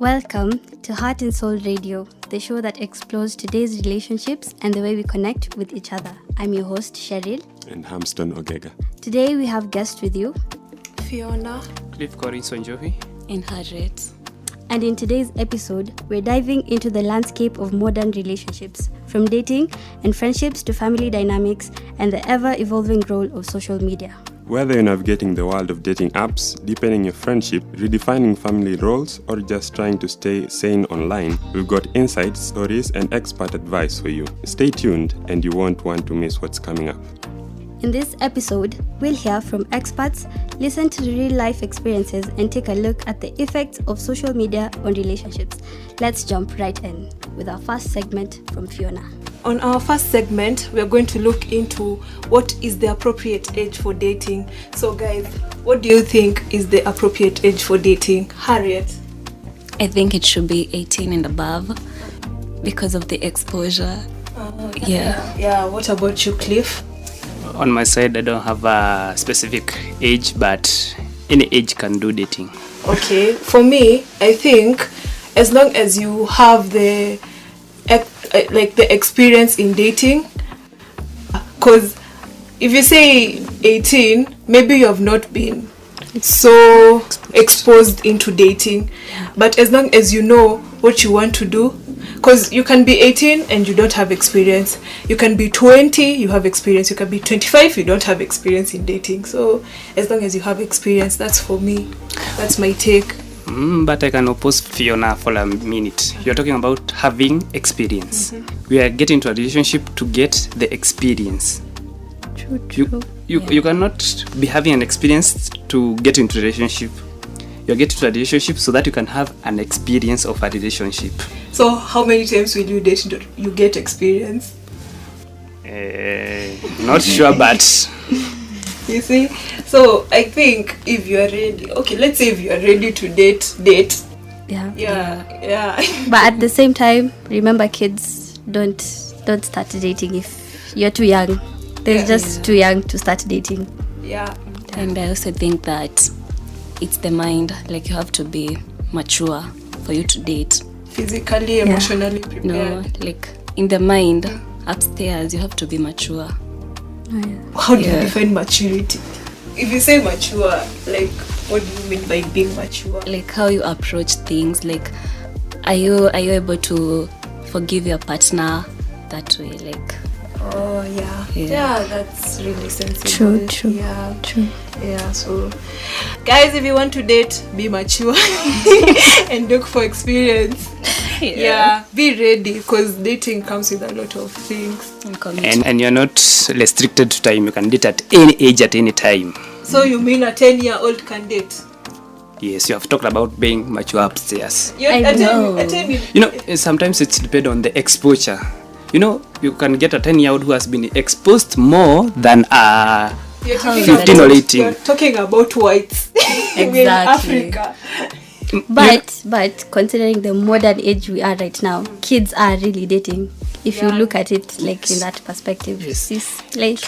Welcome to Heart and Soul Radio, the show that explores today's relationships and the way we connect with each other. I'm your host, Cheryl. And Hamston Ogega. Today we have guests with you, Fiona, Cliff Corinson-Jovi, and Harriet. And in today's episode, we're diving into the landscape of modern relationships, from dating and friendships to family dynamics and the ever-evolving role of social media. Whether you're navigating the world of dating apps, deepening your friendship, redefining family roles, or just trying to stay sane online, we've got insights, stories, and expert advice for you. Stay tuned, and you won't want to miss what's coming up. In this episode, we'll hear from experts, listen to real-life experiences, and take a look at the effects of social media on relationships. Let's jump right in with our first segment from Fiona. On our first segment, we are going to look into what is the appropriate age for dating. So guys, what do you think is the appropriate age for dating? Harriet? I think it should be 18 and above because of the exposure. Yeah, what about you, Cliff? On my side, I don't have a specific age, but any age can do dating. Okay, for me, I think as long as you have the experience in dating, because if you say 18, maybe you have not been so exposed into dating, but as long as you know what you want to do, because you can be 18 and you don't have experience, you can be 20, you have experience, you can be 25, you don't have experience in dating. So as long as you have experience, that's for me, that's my take. But I can oppose Fiona for a minute. You're talking about having experience. We are getting into a relationship to get the experience. True. You cannot be having an experience to get into a relationship. You're getting into a relationship so that you can have an experience of a relationship. So how many times will you date until you get experience? Not sure, but You see? So I think if you are ready, okay, let's say if you are ready to date. Yeah. But at the same time, remember, kids, don't start dating if you're too young. They're just too young to start dating. Yeah. And I also think that it's the mind, like you have to be mature for you to date. Physically, emotionally prepared. No, like in the mind, upstairs, you have to be mature. How do you define maturity? If you say mature, like what do you mean by being mature? Like how you approach things, like are you able to forgive your partner that way, like Oh yeah, that's really sensible. True. Yeah, so guys, if you want to date, be mature and look for experience. Yeah, be ready, because dating comes with a lot of things. and you're not restricted to time. You can date at any age, at any time. So you mean a 10-year-old can date? Yes, you have talked about being mature upstairs. I know. You know, sometimes it's depend on the exposure. You know, you can get a 10-year-old who has been exposed more than a 15 or 18. You're talking about whites in Africa. But considering the modern age we are right now, kids are really dating. If you look at it like in that perspective, like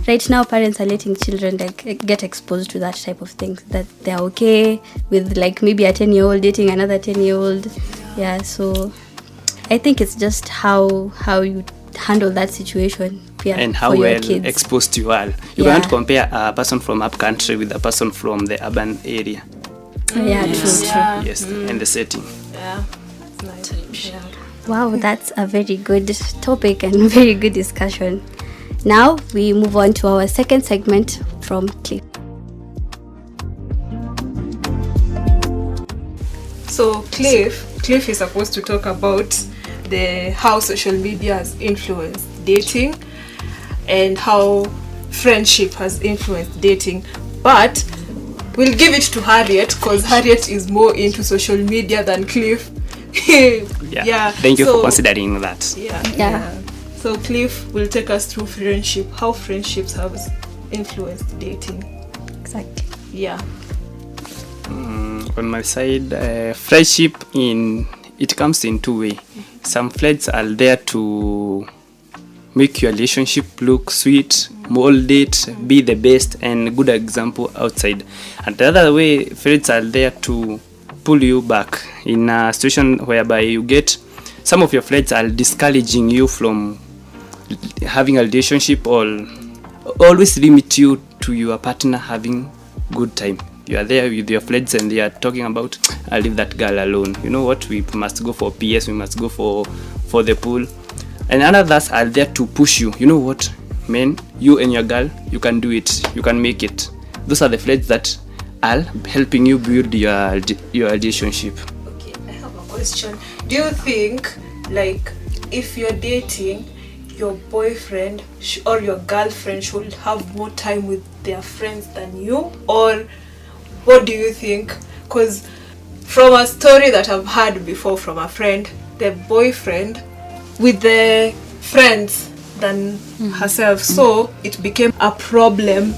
right now parents are letting children like get exposed to that type of things, that they're okay with like maybe a 10-year-old dating another 10-year-old. Yeah, so I think it's just how you handle that situation and how for your well kids. exposed you are. You cannot compare a person from up country with a person from the urban area. True. Yes, and the setting. Yeah, that's nice. Yeah. Wow, that's a very good topic and very good discussion. Now we move on to our second segment from Cliff. So Cliff is supposed to talk about how social media has influenced dating and how friendship has influenced dating. But we'll give it to Harriet, because Harriet is more into social media than Cliff. Thank you for considering that. Yeah. So Cliff will take us through friendship, how friendships have influenced dating. Exactly. Yeah. On my side, friendship it comes in two ways. Some friends are there to make your relationship look sweet, mold it, be the best and good example outside. And the other way, friends are there to pull you back in a situation whereby you get some of your friends are discouraging you from having a relationship, or always limit you to your partner having good time. You are there with your friends and they are talking about, I'll leave that girl alone. You know what? We must go for PS. We must go for the pool. And others are there to push you. You know what, man? You and your girl, you can do it. You can make it. Those are the friends that are helping you build your relationship. Okay, I have a question. Do you think, like, if you're dating, your boyfriend or your girlfriend should have more time with their friends than you? Or what do you think? Because from a story that I've heard before from a friend, the boyfriend with the friends than herself, so it became a problem.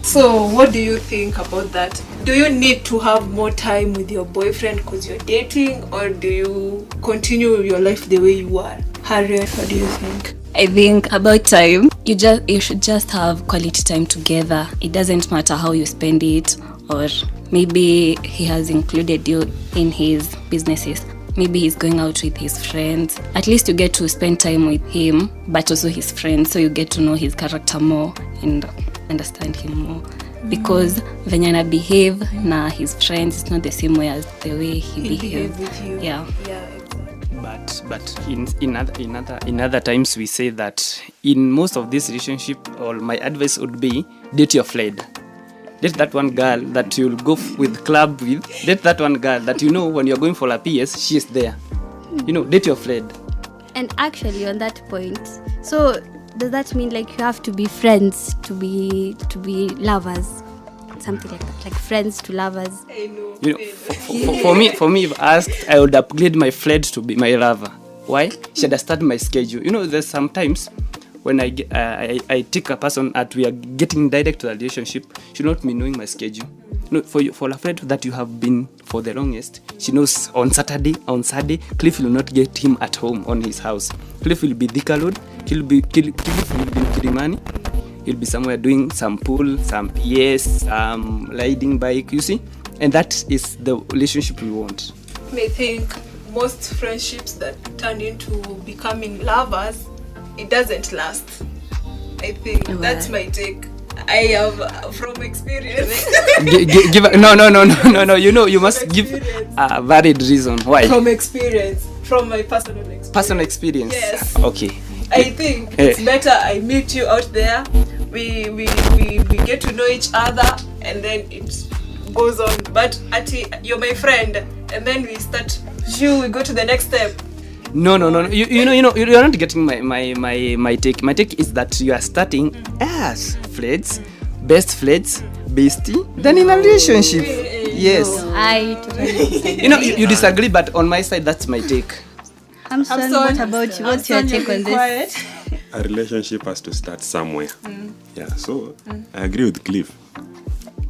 So what do you think about that? Do you need to have more time with your boyfriend because you're dating, or do you continue your life the way you are? Harriet, what do you think? I think about time, you should just have quality time together. It doesn't matter how you spend it, or maybe he has included you in his businesses. Maybe he's going out with his friends. At least you get to spend time with him, but also his friends, so you get to know his character more and understand him more. Because venye ana behave na his friends, it's not the same way as the way he behaves with you. Yeah. Exactly. But in other times we say that in most of this relationship, or my advice would be, date your friend. Date that one girl that you'll go with club with. Date that one girl that you know when you're going for a PS, she is there. You know, date your friend. And actually, on that point, so does that mean like you have to be friends to be lovers? Something like that, like friends to lovers. I know. You know, for me, if asked, I would upgrade my friend to be my lover. Why? She understand my schedule. You know, there's sometimes when I take a person at we are getting direct to the relationship, she not me knowing my schedule. You know, for a friend that you have been for the longest, she knows on Saturday, Cliff will not get him at home on his house. Cliff will be Thika Road. Cliff will be in Kilimani. He'll be somewhere doing some pool, some PS, riding bike, you see? And that is the relationship we want. I think most friendships that turn into becoming lovers, it doesn't last. I think that's my take. I have from experience. No. You know, you must give a valid reason. Why? From experience. From my personal experience. Personal experience? Yes. Okay. I think it's better I meet you out there. We get to know each other, and then it goes on. But you're my friend, and then we we go to the next step. No. You're not getting my take. My take is that you are starting as friends, best friends, bestie, then in a relationship. Yes. I totally You know, you disagree, but on my side, that's my take. Hamson, what about you? What's your take on this? A relationship has to start somewhere. Yeah, so I agree with Cliff.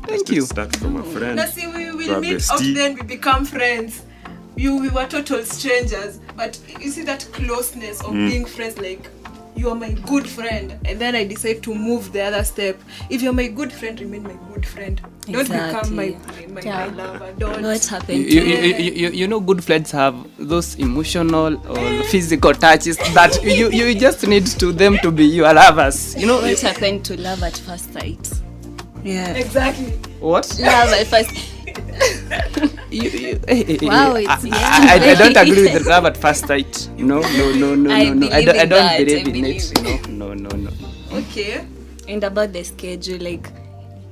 Thank you. Start from a friend. Now see, we to will a meet out, bestie. then we become friends. We were total strangers, but you see that closeness of being friends, like you are my good friend, and then I decide to move the other step. If you're my good friend, remain my good friend. Don't become my lover. Don't. What happened to You know, good friends have those emotional or physical touches that you just need to them to be your lovers. You know, what happened to love at first sight? Yeah. Exactly. what? Love at first. Wow, it's I don't agree with the love at first sight. No. I believe don't that. believe I in it. believe No. Okay. And about the schedule, like,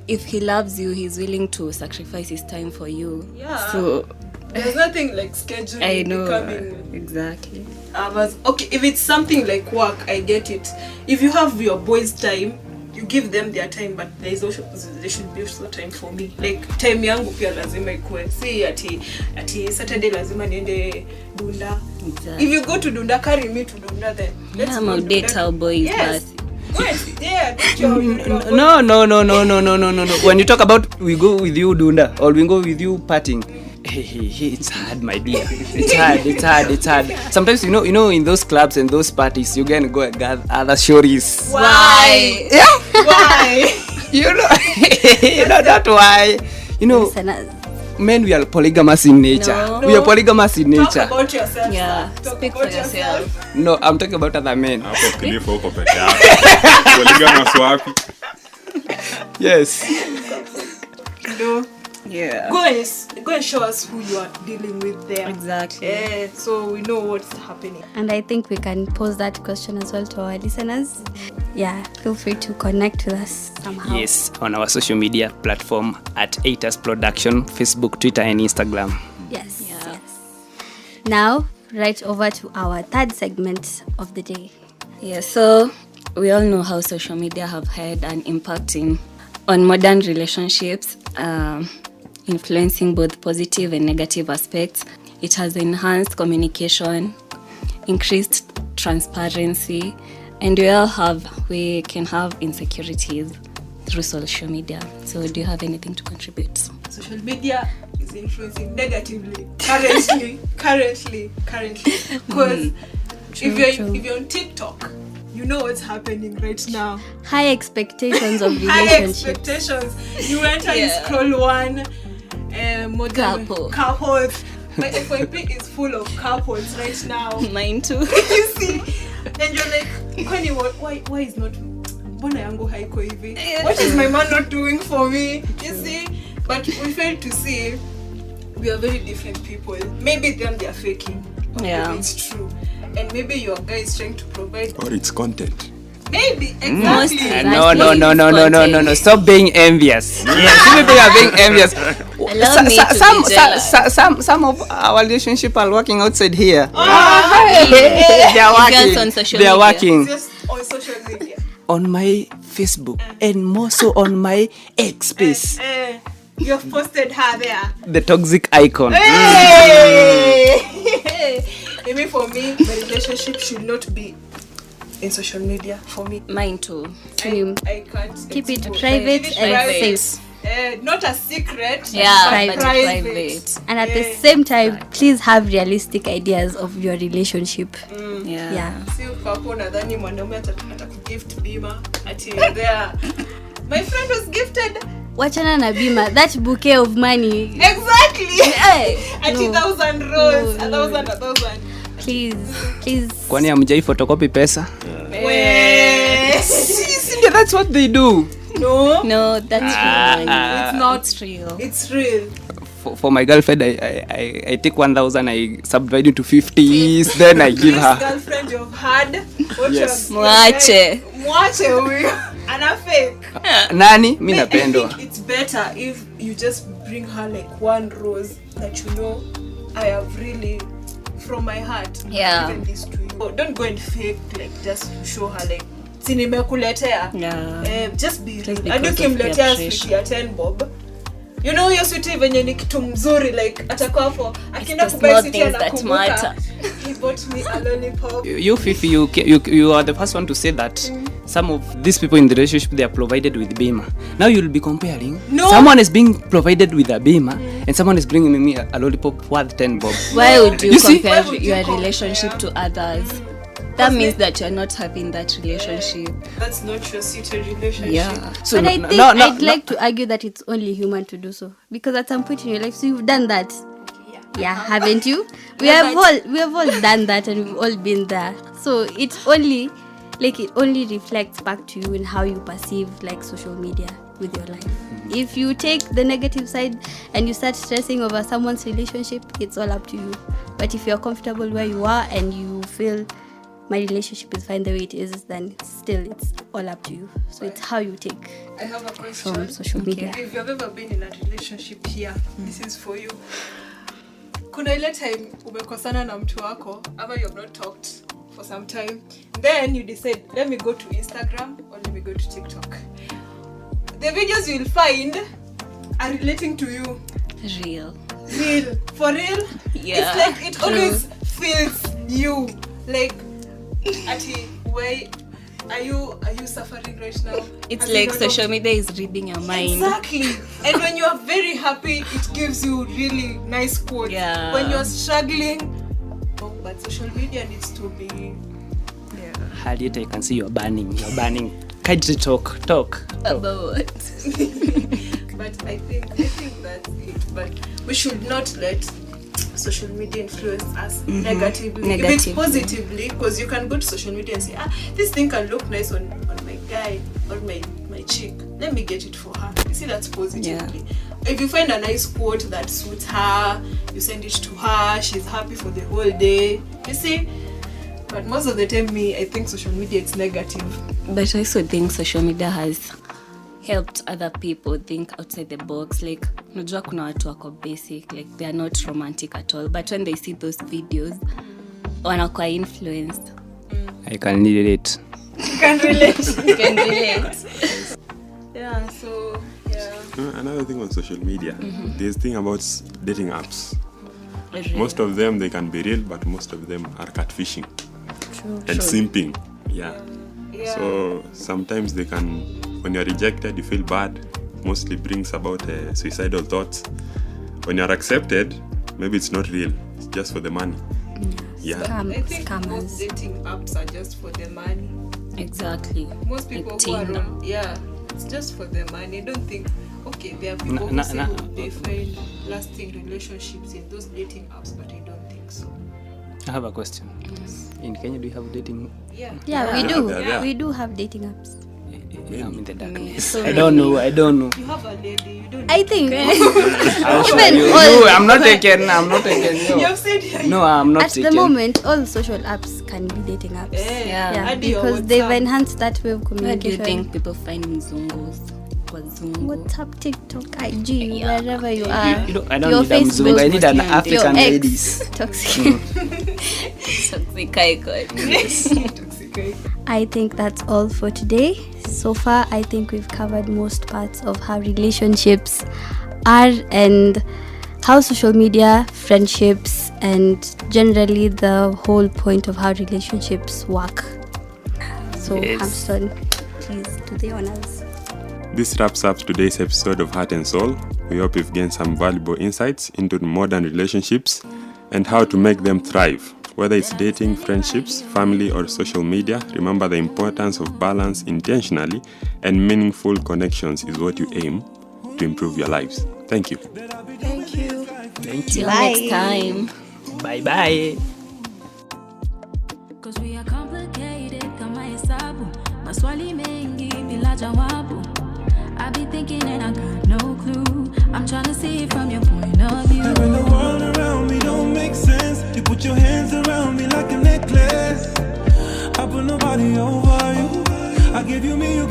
if he loves you, he's willing to sacrifice his time for you. Yeah. So There's nothing like scheduling. I know becoming exactly. hours. Okay, if it's something like work, I get it. If you have your boys' time, you give them their time, but there should be also time for me. Like time yangu pia lazima ikue. See ati Saturday lazima niende Dunda. Exactly. If you go to Dunda, carry me to Dunda then. Yeah, I'm out date our boys, Yes. Wait, yeah, that's your No. When you talk about we go with you Dunda or we go with you partying, hey, it's hard, my dear. It's hard. Sometimes you know in those clubs and those parties you can go and gather other shorties. Why? Yeah. Why? You know that why. You know. Listen, men, we are polygamous in nature. No. We are polygamous in Talk nature. about yourself. Yeah, Talk speak about for yourself. No, I'm talking about other men. Hapo Cliff huko peke yako. Polygamous wapi? Yes. No. Yeah. Go and show us who you are dealing with there. Exactly. So we know what's happening. And I think we can pose that question as well to our listeners. Yeah, feel free to connect with us somehow. Yes, on our social media platform at 8us Production, Facebook, Twitter, and Instagram. Yes. Yeah. Yes. Now, right over to our third segment of the day. Yeah, so we all know how social media have had an impact on modern relationships, influencing both positive and negative aspects. It has enhanced communication, increased transparency, and we can have insecurities through social media. So do you have anything to contribute? Social media is influencing negatively currently. Because if you're on TikTok, you know what's happening right now. High expectations of High relationships. expectations. You enter, you scroll one modern couples. My FYP is full of couples right now. Mine too. You see, and you're like, Kwani, why is not mbona yangu haiko hivi? What is my man not doing for me? You see, but we fail to see we are very different people. Maybe them they are faking. Or Yeah. maybe it's true, and maybe your guy is trying to provide. Or it's content. Maybe Most exactly. No. Stop being envious. Yes, you people are being envious. Allow me to be jealous. Some of our relationship are working outside here. They are working. on social They are media. working Just on social media. on my Facebook and more so on my X space, You have posted her there. the toxic icon. Hey! Maybe for me, my relationship should not be in social media. For me, Mine too. I can't Keep it expose. private Keep it and private. safe. Not a secret. Yeah, Private. but private. And at the same time, please have realistic ideas of your relationship. Yeah. Yeah. Si ukapo nadhani mwanaume atakugift bima ati you're there. My friend was gifted Wachana na bima, that bouquet of money. exactly Hey, ati no. 1,000 rolls, No. 1,000. Please. Kwani hamjai photocopy pesa? Wait. Yeah, that's what they do. No, that's real. It's not. It's real. It's real. For my girlfriend, I take 1,000, I subdivide into 50s, then I give This her. girlfriend you've had. What Yes. you have- Mwache huyu. Ana fake. Nani? Mi I napendwa. think it's better if you just bring her like one rose that you know I have really from my heart Yeah. given this to you. Oh, don't go and fake like just to show her like si nimekuletea. Yeah. Just be real. because And of ukimletea the sweet ya 10 bob. You know hiyo sweet venye ni kitu mzuri like atakuwa hapo akienda the kubuy small sweet things that anakumbuka. matter. He bought me a lollipop. You Fifi, you are the first one to say that some of these people in the relationship, they are provided with bima. Now you'll be comparing. No. Someone is being provided with a bima and someone is bringing me a lollipop worth 10 bob. Why would you, You see? compare Why would you your compare? relationship to others? That means that you're not happy in that relationship. That's not your suited relationship. Yeah. So But I no- think no- no- I'd like to argue that it's only human to do so. Because at some point in your life, so you've done that. Yeah, haven't you? We have all done that and we've all been there. So it only reflects back to you in how you perceive like social media with your life. If you take the negative side and you start stressing over someone's relationship, it's all up to you. But if you're comfortable where you are and you feel my relationship is fine the way it is, then still it's all up to you. So it's how you take I have a question. from social media. If you've ever been in a relationship here, this is for you. Kuna ile time umekosana na mtu wako ama you have not talked for some time, then you decide let me go to Instagram or let me go to TikTok. The videos you'll find are relating to you. Real. Real. For real? Yeah, It's like it true. always feels you. Like ati why are you suffering right now? It's Have you like not social media is reading your mind. Exactly. And when you are very happy, it gives you really nice quotes. Yeah. When you're struggling, but social media needs to be. Harriet, I can see you're burning. Kindly talk. About what? But I think that's it. But we should not let social media influence us negatively. If it's positively, because you can go to social media and say, this thing can look nice on my guy or my chick. Let me get it for her. You see, that's positively. Yeah. If you find a nice quote that suits her, you send it to her, she's happy for the whole day. You see? But most of the time, I think social media is negative. But I also think social media has helped other people think outside the box. Like, unajua kuna watu wako basic, like they are not romantic at all. But when they see those videos, wanakuwa influenced. I can relate. You can relate. You can relate. Yeah, so, yeah. Another thing on social media, there's thing about dating apps. Really? Most of them, they can be real, but most of them are catfishing. And simping. Yeah. So sometimes they can, when you're rejected, you feel bad. Mostly brings about suicidal thoughts. When you're accepted, maybe it's not real. It's just for the money. Yeah. I think most dating apps are just for the money. Exactly. Most people who are on, it's just for the money. I don't think, okay, there are people who say they find lasting relationships in those dating apps, but I don't think so. I have a question. In Kenya, do you have dating? Yeah, we do. Yeah. We do have dating apps. I'm in the darkness. So I don't know. You have a lady, you don't I think I'll show even you. all, No, I'm not taken. No. You have said No, I'm not at taken. the moment, all social apps can be dating apps. Yeah. Add your Because they've WhatsApp. enhanced that way of where do you communication. think people find mzungos? Wazungu. WhatsApp, TikTok, IG, wherever you are. I don't Your need a Mzungu. I need an Facebook, African your ladies. ex, toxic. Toxic icon. I think that's all for today. So far, I think we've covered most parts of how relationships are and how social media, friendships, and generally the whole point of how relationships work. So, Yes. Hamston, please do the honors. This wraps up today's episode of Heart and Soul. We hope you've gained some valuable insights into modern relationships and how to make them thrive. Whether it's dating, friendships, family, or social media, remember the importance of balance intentionally and meaningful connections is what you aim to improve your lives. Thank you. Thank you. Thank you. Till next time. Bye-bye. Cause we are complicated kama hesabu, maswali mengi bila jawabu. I be thinking and I got no clue. I'm trying to see it from your point of view. When the world around me don't make sense, you put your hands around me like a necklace. I put nobody over you. I give you me.